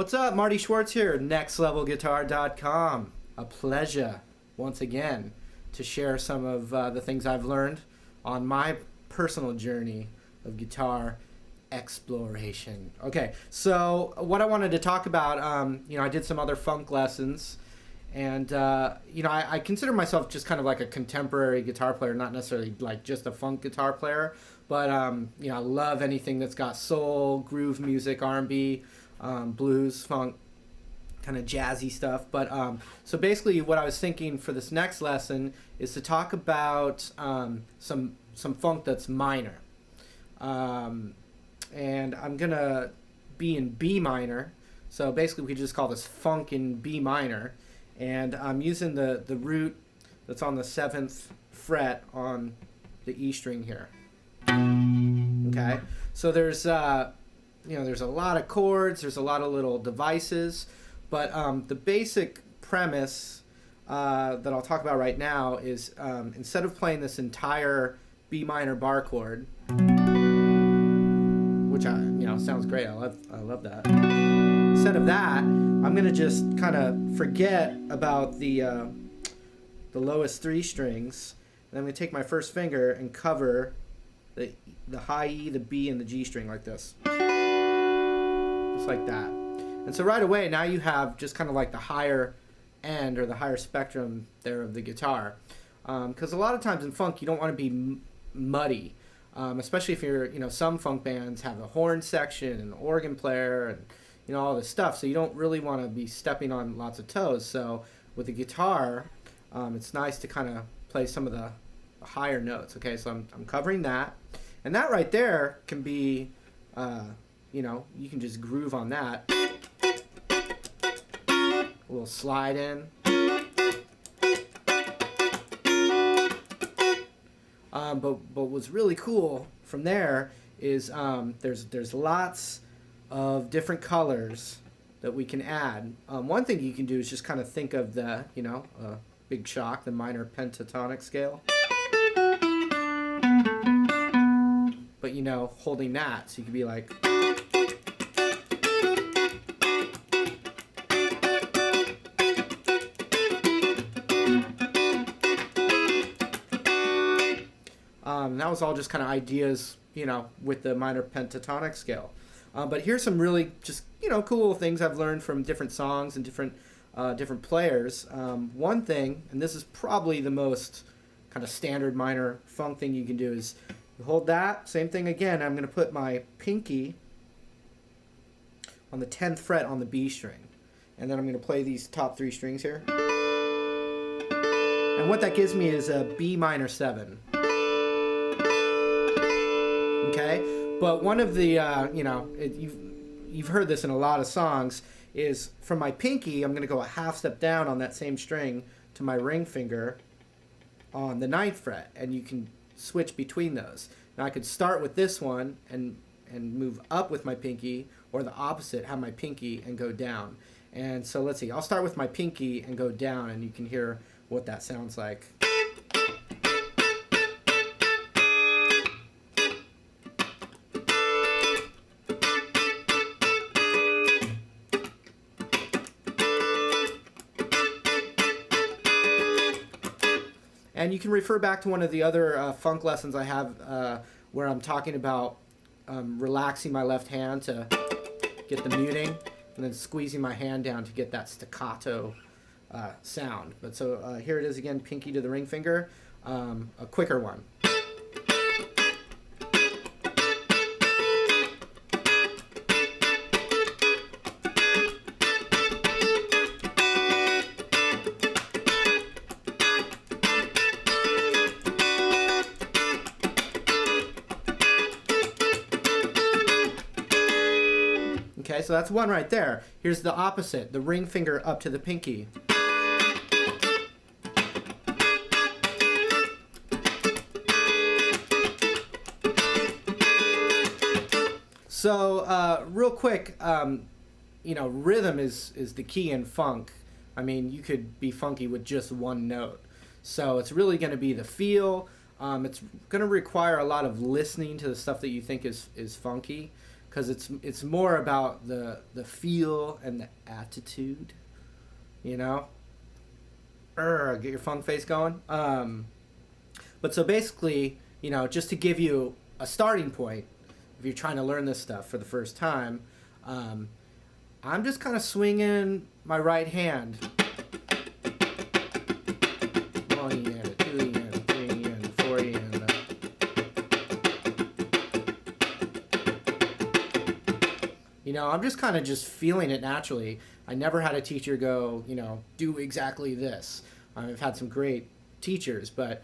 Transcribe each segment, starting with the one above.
What's up? Marty Schwartz here, nextlevelguitar.com. A pleasure, once again, to share some of the things I've learned on my personal journey of guitar exploration. Okay, so what I wanted to talk about, I did some other funk lessons, and I consider myself just kind of like a contemporary guitar player, not necessarily like just a funk guitar player, but I love anything that's got soul, groove music, R&B, blues, funk, kind of jazzy stuff. But so basically what I was thinking for this next lesson is to talk about some funk that's minor. And I'm gonna be in B minor, so basically we could just call this funk in B minor, and I'm using the root that's on the 7th fret on the E string here. Okay, so there's there's a lot of chords, there's a lot of little devices, but the basic premise that I'll talk about right now is instead of playing this entire B minor bar chord, which sounds great. I love that. Instead of that, I'm gonna just kind of forget about the lowest 3 strings, and I'm gonna take my first finger and cover the high E, the B, and the G string like this, just like that. And so right away, now you have just kind of like the higher end or the higher spectrum there of the guitar, because a lot of times in funk you don't want to be muddy. Especially if you're, some funk bands have a horn section and an organ player and, all this stuff. So you don't really want to be stepping on lots of toes. So with the guitar, it's nice to kind of play some of the higher notes. Okay, so I'm covering that. And that right there can be, you can just groove on that. A little slide in. But what's really cool from there is there's lots of different colors that we can add. One thing you can do is just kind of think of the big shock, the minor pentatonic scale, but holding that, so you could be like. That was all just kind of ideas, with the minor pentatonic scale. But here's some really just, cool things I've learned from different songs and different players. One thing, and this is probably the most kind of standard minor funk thing you can do, is you hold that, same thing again. I'm going to put my pinky on the 10th fret on the B string. And then I'm going to play these top 3 strings here. And what that gives me is a B minor 7. Okay, but one of the you've heard this in a lot of songs, is from my pinky I'm going to go a half step down on that same string to my ring finger on the 9th fret, and you can switch between those. Now I could start with this one and move up with my pinky, or the opposite, have my pinky and go down. And so let's see, I'll start with my pinky and go down, and you can hear what that sounds like. And you can refer back to one of the other funk lessons I have where I'm talking about relaxing my left hand to get the muting, and then squeezing my hand down to get that staccato sound. But so here it is again, pinky to the ring finger, a quicker one. Okay, so that's one right there. Here's the opposite, the ring finger up to the pinky. So real quick, rhythm is the key in funk. I mean, you could be funky with just one note. So it's really going to be the feel. It's going to require a lot of listening to the stuff that you think is funky, because it's more about the feel and the attitude, you know. Get your funk face going. But so basically, you know, just to give you a starting point, if you're trying to learn this stuff for the first time, I'm just kind of swinging my right hand. 1 yen, 2 yen, 3 yen, 4 yen. You know, I'm just kind of just feeling it naturally. I never had a teacher go, you know, do exactly this. I've had some great teachers, but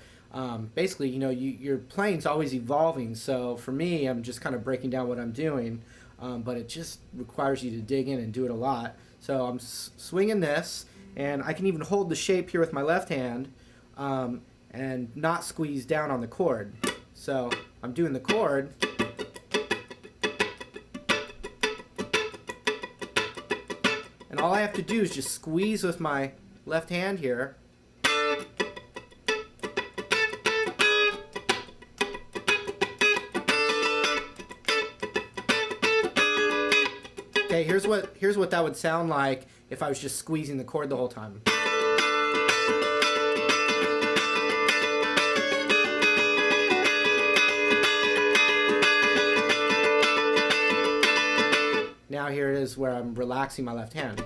basically, you know, your playing's always evolving. So for me, I'm just kind of breaking down what I'm doing, but it just requires you to dig in and do it a lot. So I'm swinging this, and I can even hold the shape here with my left hand and not squeeze down on the chord. So I'm doing the chord. And all I have to do is just squeeze with my left hand here. Okay, here's what that would sound like if I was just squeezing the chord the whole time. Now here it is where I'm relaxing my left hand.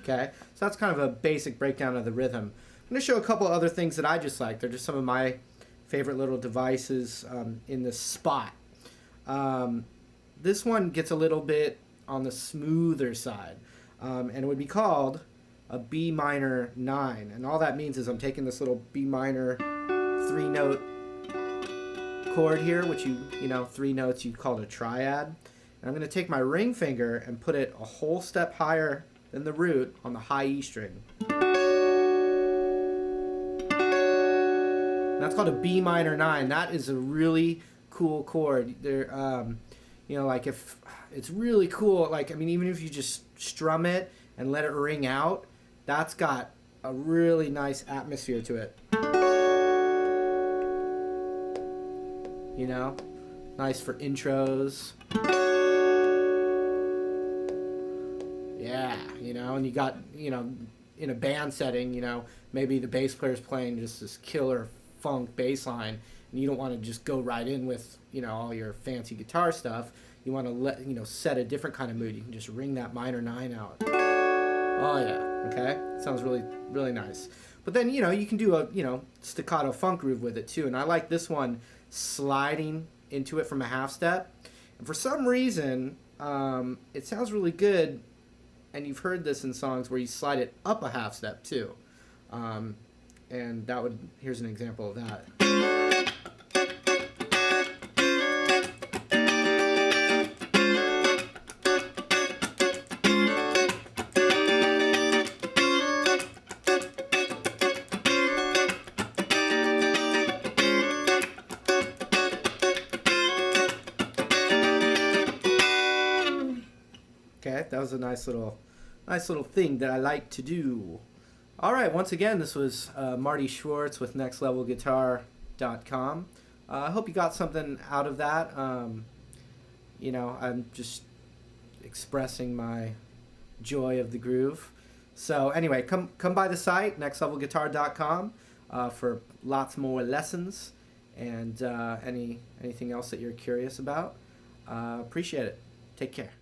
Okay, so that's kind of a basic breakdown of the rhythm. I'm going to show a couple other things that I just like. They're just some of my favorite little devices in the spot. This one gets a little bit on the smoother side, and it would be called a B minor 9. And all that means is I'm taking this little B minor 3-note chord here, which you know, 3 notes, you'd call it a triad. And I'm going to take my ring finger and put it a whole step higher than the root on the high E string. That's called a B minor 9. That is a really cool chord. There, you know, like if it's really cool, like, I mean, even if you just strum it and let it ring out, that's got a really nice atmosphere to it. You know, nice for intros. Yeah, you know, and you got, you know, in a band setting, you know, maybe the bass player's playing just this killer funk bass line, and you don't want to just go right in with, you know, all your fancy guitar stuff. You want to you know, set a different kind of mood. You can just ring that minor 9 out. Oh yeah, okay, sounds really, really nice. But then, you know, you can do a, you know, staccato funk groove with it too, and I like this one sliding into it from a half step. And for some reason, it sounds really good. And you've heard this in songs where you slide it up a half step too. And that would, here's an example of that. Okay, that was a nice little thing that I like to do. All right, once again, this was Marty Schwartz with nextlevelguitar.com. I hope you got something out of that. You know, I'm just expressing my joy of the groove. So anyway, come by the site, nextlevelguitar.com, for lots more lessons and anything else that you're curious about. Appreciate it. Take care.